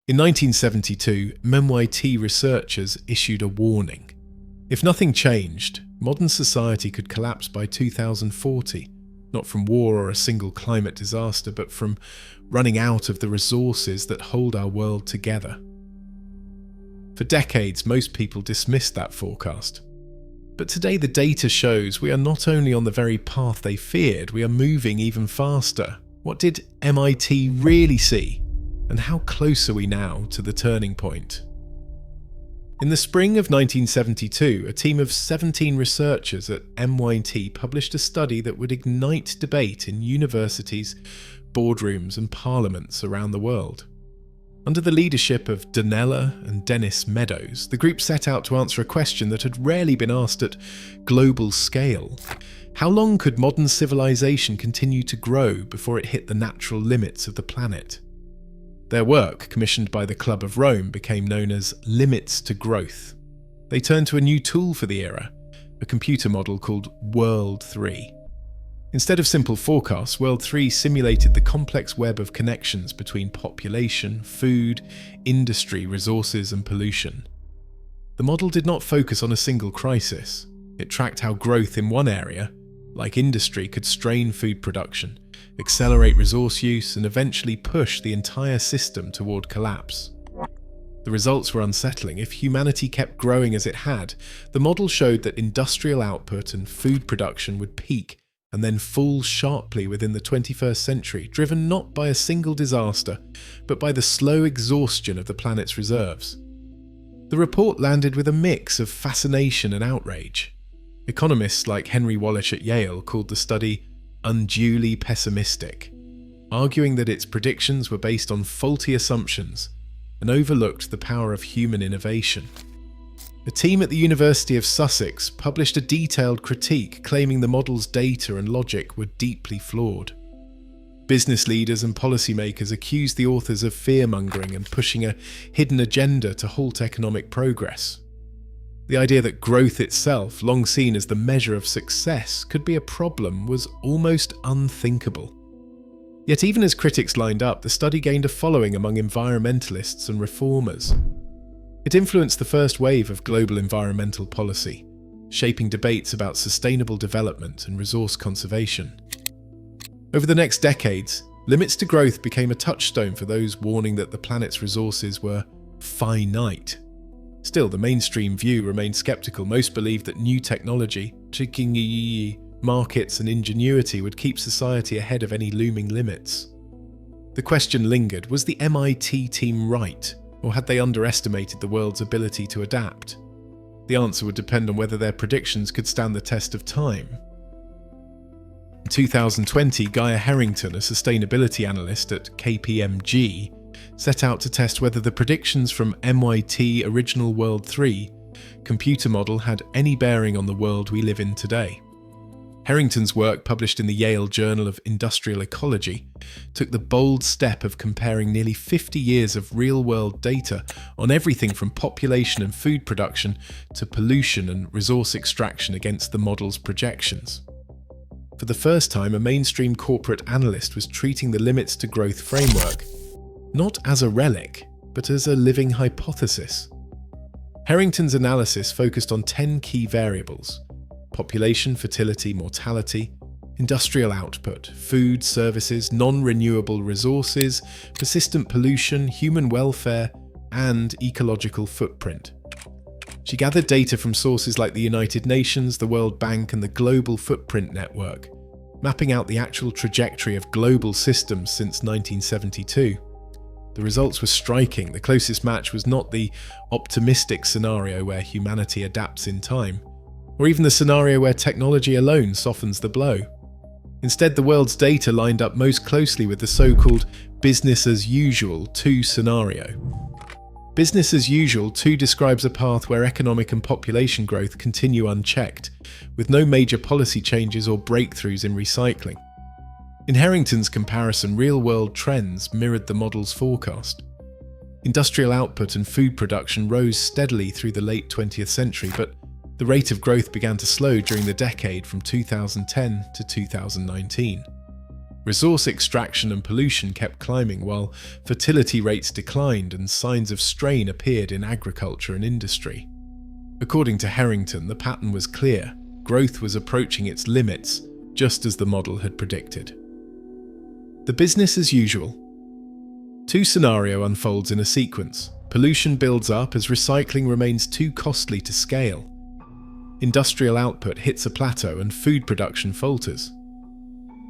In 1972, MIT researchers issued a warning. If nothing changed, modern society could collapse by 2040, not from war or a single climate disaster, but from running out of the resources that hold our world together. For decades, most people dismissed that forecast. But today the data shows we are not only on the very path they feared, we are moving even faster. What did MIT really see? And how close are we now to the turning point? In the spring of 1972, a team of 17 researchers at MIT published a study that would ignite debate in universities, boardrooms and parliaments around the world. Under the leadership of Donella and Dennis Meadows, the group set out to answer a question that had rarely been asked at global scale. How long could modern civilization continue to grow before it hit the natural limits of the planet? Their work, commissioned by the Club of Rome, became known as Limits to Growth. They turned to a new tool for the era, a computer model called World 3. Instead of simple forecasts, World 3 simulated the complex web of connections between population, food, industry, resources, and pollution. The model did not focus on a single crisis. It tracked how growth in one area, like industry, could strain food production, accelerate resource use, and eventually push the entire system toward collapse. The results were unsettling. If humanity kept growing as it had, the model showed that industrial output and food production would peak and then fall sharply within the 21st century, driven not by a single disaster, but by the slow exhaustion of the planet's reserves. The report landed with a mix of fascination and outrage. Economists like Henry Wallich at Yale called the study unduly pessimistic, arguing that its predictions were based on faulty assumptions and overlooked the power of human innovation. A team at the University of Sussex published a detailed critique claiming the model's data and logic were deeply flawed. Business leaders and policymakers accused the authors of fear-mongering and pushing a hidden agenda to halt economic progress. The idea that growth itself, long seen as the measure of success, could be a problem was almost unthinkable. Yet even as critics lined up, the study gained a following among environmentalists and reformers. It influenced the first wave of global environmental policy, shaping debates about sustainable development and resource conservation. Over the next decades, limits to growth became a touchstone for those warning that the planet's resources were finite. Still, the mainstream view remained skeptical. Most believed that new technology, markets and ingenuity would keep society ahead of any looming limits. The question lingered, was the MIT team right, or had they underestimated the world's ability to adapt? The answer would depend on whether their predictions could stand the test of time. In 2020, Gaia Harrington, a sustainability analyst at KPMG, set out to test whether the predictions from MIT Original World 3 computer model had any bearing on the world we live in today. Harrington's work, published in the Yale Journal of Industrial Ecology, took the bold step of comparing nearly 50 years of real-world data on everything from population and food production to pollution and resource extraction against the model's projections. For the first time, a mainstream corporate analyst was treating the limits to growth framework not as a relic, but as a living hypothesis. Harrington's analysis focused on 10 key variables: population, fertility, mortality, industrial output, food, services, non-renewable resources, persistent pollution, human welfare, and ecological footprint. She gathered data from sources like the United Nations, the World Bank, and the Global Footprint Network, mapping out the actual trajectory of global systems since 1972. The results were striking. The closest match was not the optimistic scenario where humanity adapts in time, or even the scenario where technology alone softens the blow. Instead, the world's data lined up most closely with the so-called business as usual 2 scenario. Business as usual 2 describes a path where economic and population growth continue unchecked, with no major policy changes or breakthroughs in recycling. In Harrington's comparison, real-world trends mirrored the model's forecast. Industrial output and food production rose steadily through the late 20th century, but the rate of growth began to slow during the decade from 2010 to 2019. Resource extraction and pollution kept climbing while fertility rates declined and signs of strain appeared in agriculture and industry. According to Harrington, the pattern was clear. Growth was approaching its limits, just as the model had predicted. The business as usual. Two scenario unfolds in a sequence. Pollution builds up as recycling remains too costly to scale. Industrial output hits a plateau and food production falters.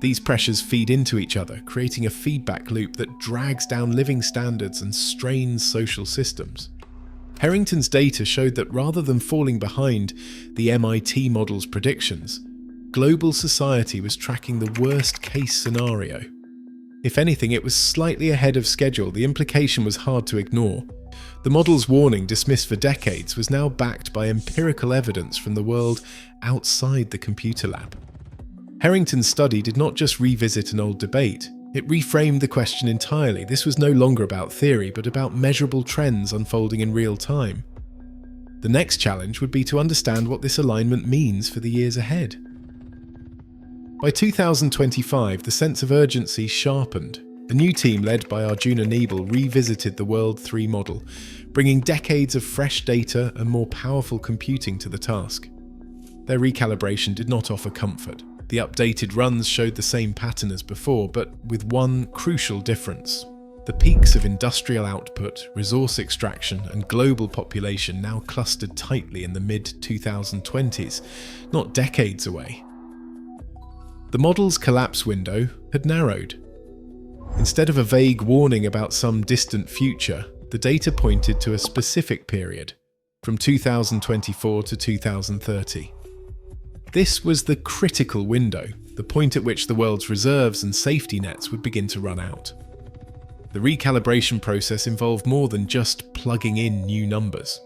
These pressures feed into each other, creating a feedback loop that drags down living standards and strains social systems. Harrington's data showed that rather than falling behind the MIT model's predictions, global society was tracking the worst-case scenario. If anything, it was slightly ahead of schedule. The implication was hard to ignore. The model's warning, dismissed for decades, was now backed by empirical evidence from the world outside the computer lab. Harrington's study did not just revisit an old debate, it reframed the question entirely. This was no longer about theory, but about measurable trends unfolding in real time. The next challenge would be to understand what this alignment means for the years ahead. By 2025, the sense of urgency sharpened. A new team led by Arjuna Nebel revisited the World 3 model, bringing decades of fresh data and more powerful computing to the task. Their recalibration did not offer comfort. The updated runs showed the same pattern as before, but with one crucial difference. The peaks of industrial output, resource extraction, and global population now clustered tightly in the mid-2020s, not decades away. The model's collapse window had narrowed. Instead of a vague warning about some distant future, the data pointed to a specific period, from 2024 to 2030. This was the critical window, the point at which the world's reserves and safety nets would begin to run out. The recalibration process involved more than just plugging in new numbers.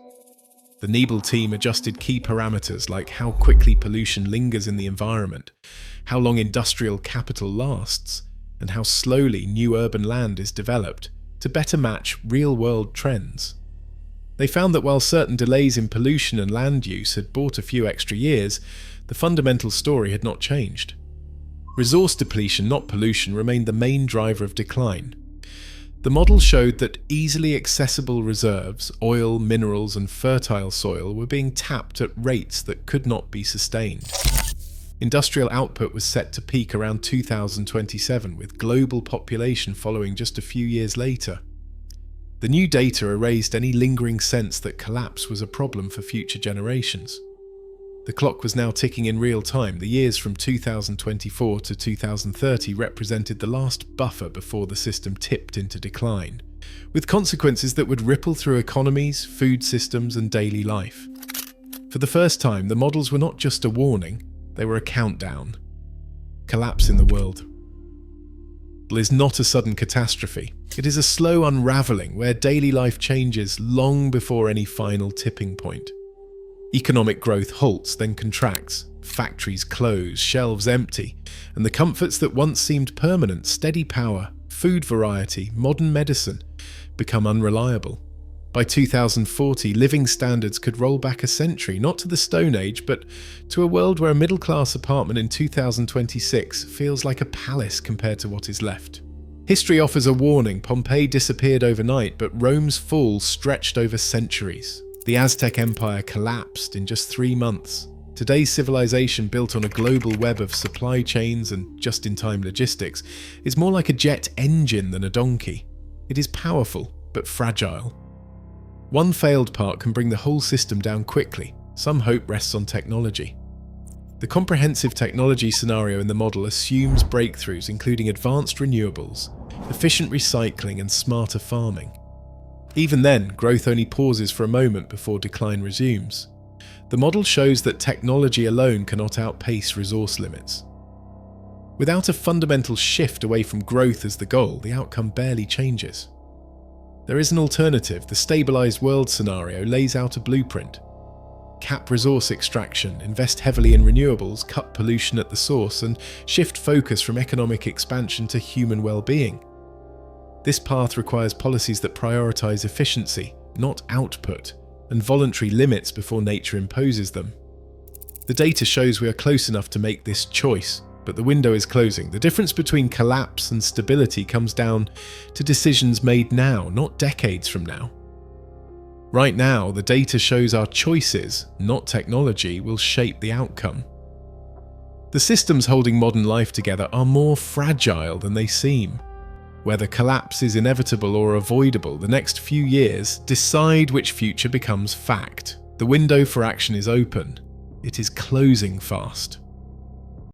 The Nebel team adjusted key parameters like how quickly pollution lingers in the environment, how long industrial capital lasts, and how slowly new urban land is developed to better match real-world trends. They found that while certain delays in pollution and land use had bought a few extra years, the fundamental story had not changed. Resource depletion, not pollution, remained the main driver of decline. The model showed that easily accessible reserves, oil, minerals, and fertile soil were being tapped at rates that could not be sustained. Industrial output was set to peak around 2027, with global population following just a few years later. The new data erased any lingering sense that collapse was a problem for future generations. The clock was now ticking in real time. The years from 2024 to 2030 represented the last buffer before the system tipped into decline, with consequences that would ripple through economies, food systems, and daily life. For the first time, the models were not just a warning, they were a countdown. Collapse in the world is not a sudden catastrophe. It is a slow unraveling where daily life changes long before any final tipping point. Economic growth halts, then contracts. Factories close, shelves empty, and the comforts that once seemed permanent, steady power, food variety, modern medicine, become unreliable. By 2040, living standards could roll back a century, not to the Stone Age, but to a world where a middle-class apartment in 2026 feels like a palace compared to what is left. History offers a warning. Pompeii disappeared overnight, but Rome's fall stretched over centuries. The Aztec Empire collapsed in just 3 months. Today's civilization, built on a global web of supply chains and just-in-time logistics, is more like a jet engine than a donkey. It is powerful, but fragile. One failed part can bring the whole system down quickly. Some hope rests on technology. The comprehensive technology scenario in the model assumes breakthroughs including advanced renewables, efficient recycling, and smarter farming. Even then, growth only pauses for a moment before decline resumes. The model shows that technology alone cannot outpace resource limits. Without a fundamental shift away from growth as the goal, the outcome barely changes. There is an alternative. The stabilized world scenario lays out a blueprint. Cap resource extraction, invest heavily in renewables, cut pollution at the source, and shift focus from economic expansion to human well-being. This path requires policies that prioritize efficiency, not output, and voluntary limits before nature imposes them. The data shows we are close enough to make this choice. but the window is closing. The difference between collapse and stability comes down to decisions made now, not decades from now. Right now, the data shows our choices, not technology, will shape the outcome. The systems holding modern life together are more fragile than they seem. Whether collapse is inevitable or avoidable, the next few years decide which future becomes fact. The window for action is open. It is closing fast.